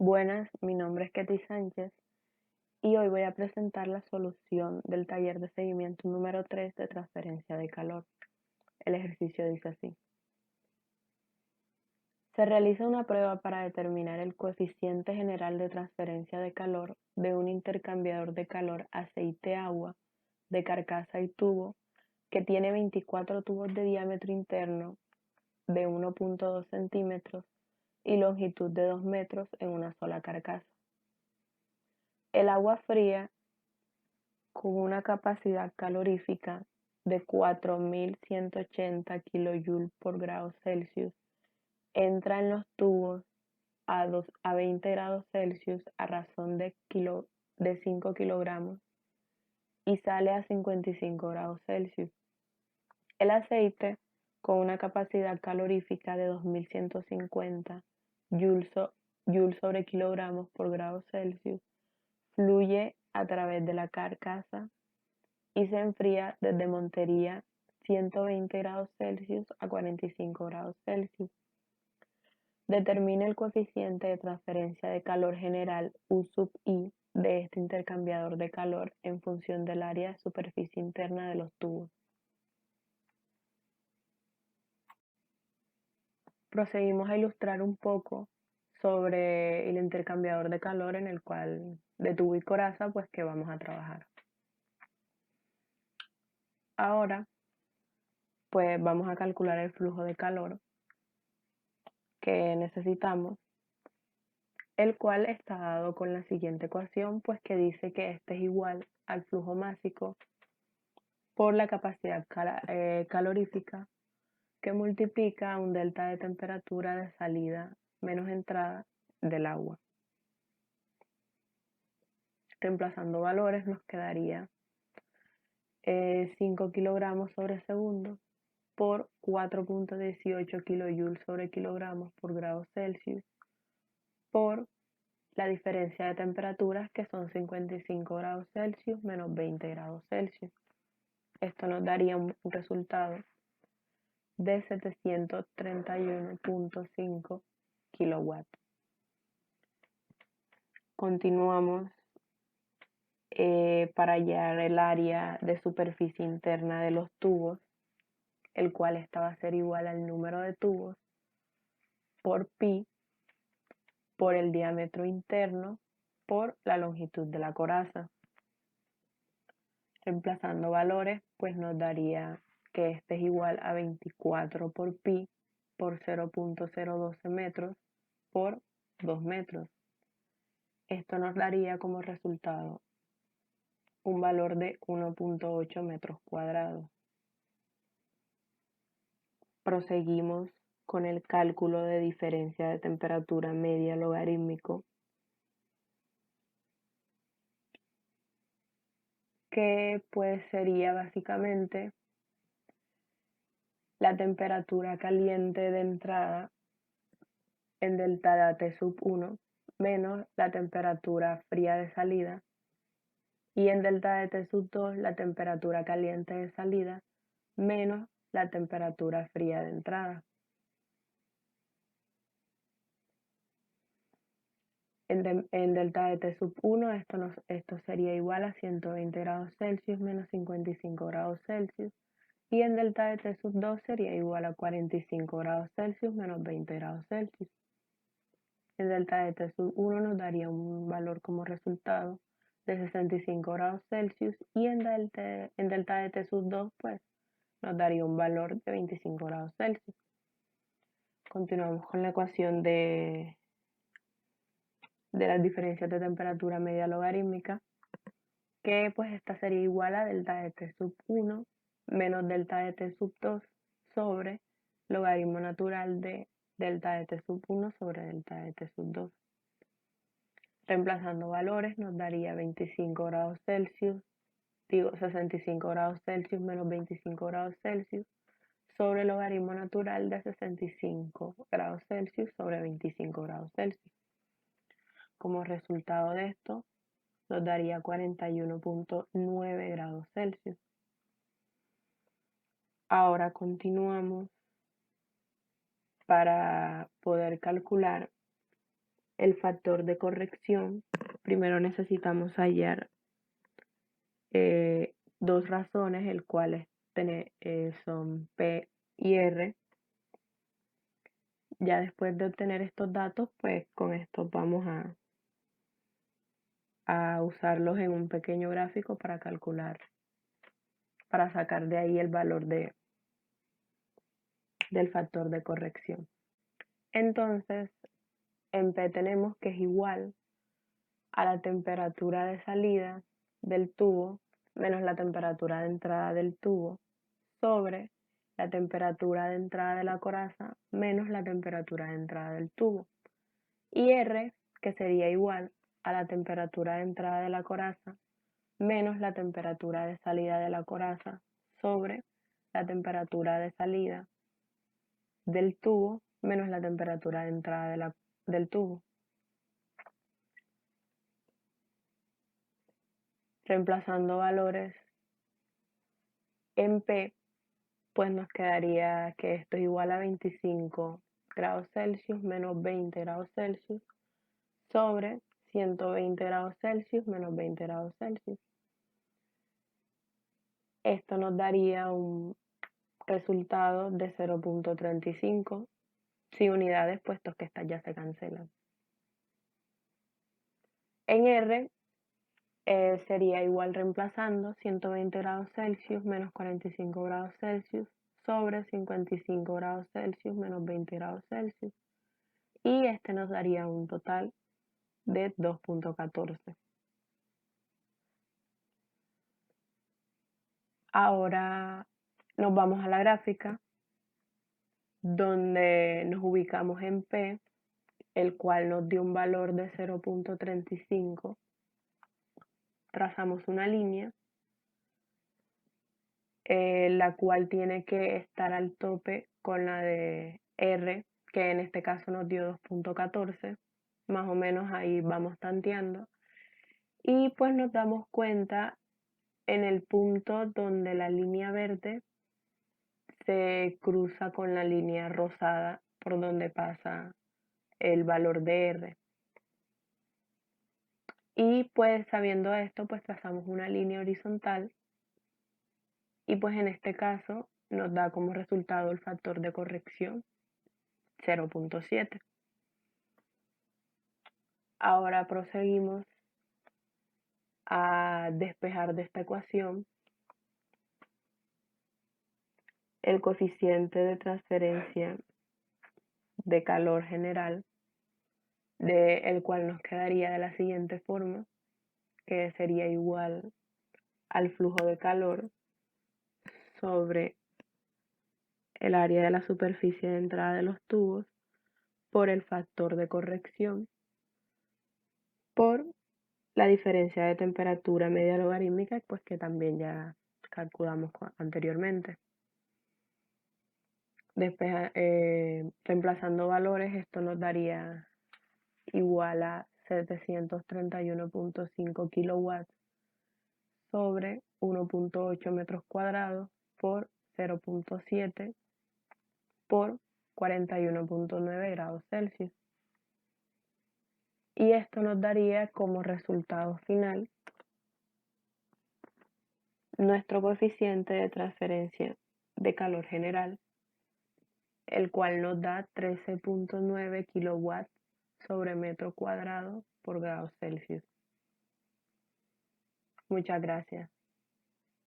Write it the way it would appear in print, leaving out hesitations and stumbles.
Buenas, mi nombre es Ketty Sánchez y hoy voy a presentar la solución del taller de seguimiento número 3 de transferencia de calor. El ejercicio dice así. Se realiza una prueba para determinar el coeficiente general de transferencia de calor de un intercambiador de calor aceite-agua de carcasa y tubo que tiene 24 tubos de diámetro interno de 1.2 centímetros y longitud de 2 metros en una sola carcasa. El agua fría con una capacidad calorífica de 4180 kJ por grado Celsius entra en los tubos a 20 grados Celsius a razón de 5 kilogramos y sale a 55 grados Celsius. El aceite, con una capacidad calorífica de 2150 Joule sobre kilogramos por grado Celsius, fluye a través de la carcasa y se enfría desde montería 120 grados Celsius a 45 grados Celsius. Determine el coeficiente de transferencia de calor general U sub I de este intercambiador de calor en función del área de superficie interna de los tubos. Proseguimos a ilustrar un poco sobre el intercambiador de calor en el cual de tubo y coraza pues que vamos a trabajar. Ahora pues vamos a calcular el flujo de calor que necesitamos, el cual está dado con la siguiente ecuación, pues que dice que este es igual al flujo másico por la capacidad calorífica que multiplica un delta de temperatura de salida menos entrada del agua. Reemplazando valores nos quedaría 5 kilogramos sobre segundo por 4.18 kilojoules sobre kilogramos por grado Celsius por la diferencia de temperaturas que son 55 grados Celsius menos 20 grados Celsius. Esto nos daría un resultado de 731.5 kilowatts. Continuamos para hallar el área de superficie interna de los tubos, el cual esta va a ser igual al número de tubos por pi por el diámetro interno por la longitud de la coraza. Reemplazando valores, pues nos daría que este es igual a 24 por pi por 0.012 metros por 2 metros. Esto nos daría como resultado un valor de 1.8 metros cuadrados. Proseguimos con el cálculo de diferencia de temperatura media logarítmico, que pues sería básicamente la temperatura caliente de entrada en delta de T sub 1 menos la temperatura fría de salida y en delta de T sub 2 la temperatura caliente de salida menos la temperatura fría de entrada. En delta de T sub 1 esto sería igual a 120 grados Celsius menos 55 grados Celsius y en delta de T sub 2 sería igual a 45 grados Celsius menos 20 grados Celsius. En delta de T sub 1 nos daría un valor como resultado de 65 grados Celsius y en delta de T sub 2 pues nos daría un valor de 25 grados Celsius. Continuamos con la ecuación de las diferencias de temperatura media logarítmica, que pues esta sería igual a delta de T sub 1 menos delta de T sub 2 sobre logaritmo natural de delta de T sub 1 sobre delta de T sub 2. Reemplazando valores nos daría 25 grados Celsius, 65 grados Celsius menos 25 grados Celsius sobre logaritmo natural de 65 grados Celsius sobre 25 grados Celsius. Como resultado de esto, nos daría 41.9 grados Celsius. Ahora continuamos para poder calcular el factor de corrección, primero necesitamos hallar dos razones, el cual son P y R. Ya después de obtener estos datos, pues con esto vamos a usarlos en un pequeño gráfico para calcular, para sacar de ahí el valor del factor de corrección. Entonces, en P tenemos que es igual a la temperatura de salida del tubo menos la temperatura de entrada del tubo sobre la temperatura de entrada de la coraza menos la temperatura de entrada del tubo. Y R, que sería igual a la temperatura de entrada de la coraza menos la temperatura de salida de la coraza sobre la temperatura de salida del tubo menos la temperatura de entrada del tubo. Reemplazando valores en P, pues nos quedaría que esto es igual a 25 grados Celsius menos 20 grados Celsius sobre 120 grados Celsius menos 20 grados Celsius. Esto nos daría un resultado de 0.35, sin unidades, puesto que estas ya se cancelan. En R sería igual reemplazando 120 grados Celsius menos 45 grados Celsius sobre 55 grados Celsius menos 20 grados Celsius. Y este nos daría un total de 2.14. Ahora nos vamos a la gráfica donde nos ubicamos en P, el cual nos dio un valor de 0.35. Trazamos una línea, la cual tiene que estar al tope con la de R, que en este caso nos dio 2.14. Más o menos ahí vamos tanteando. Y pues nos damos cuenta en el punto donde la línea verde se cruza con la línea rosada por donde pasa el valor de R. Y pues sabiendo esto, pues trazamos una línea horizontal y pues en este caso nos da como resultado el factor de corrección 0.7. Ahora proseguimos a despejar de esta ecuación el coeficiente de transferencia de calor general, el cual nos quedaría de la siguiente forma, que sería igual al flujo de calor sobre el área de la superficie de entrada de los tubos por el factor de corrección por la diferencia de temperatura media logarítmica, pues que también ya calculamos anteriormente. Reemplazando valores, esto nos daría igual a 731.5 kilowatts sobre 1.8 metros cuadrados por 0.7 por 41.9 grados Celsius. Y esto nos daría como resultado final nuestro coeficiente de transferencia de calor general, el cual nos da 13.9 kilowatts sobre metro cuadrado por grado Celsius. Muchas gracias.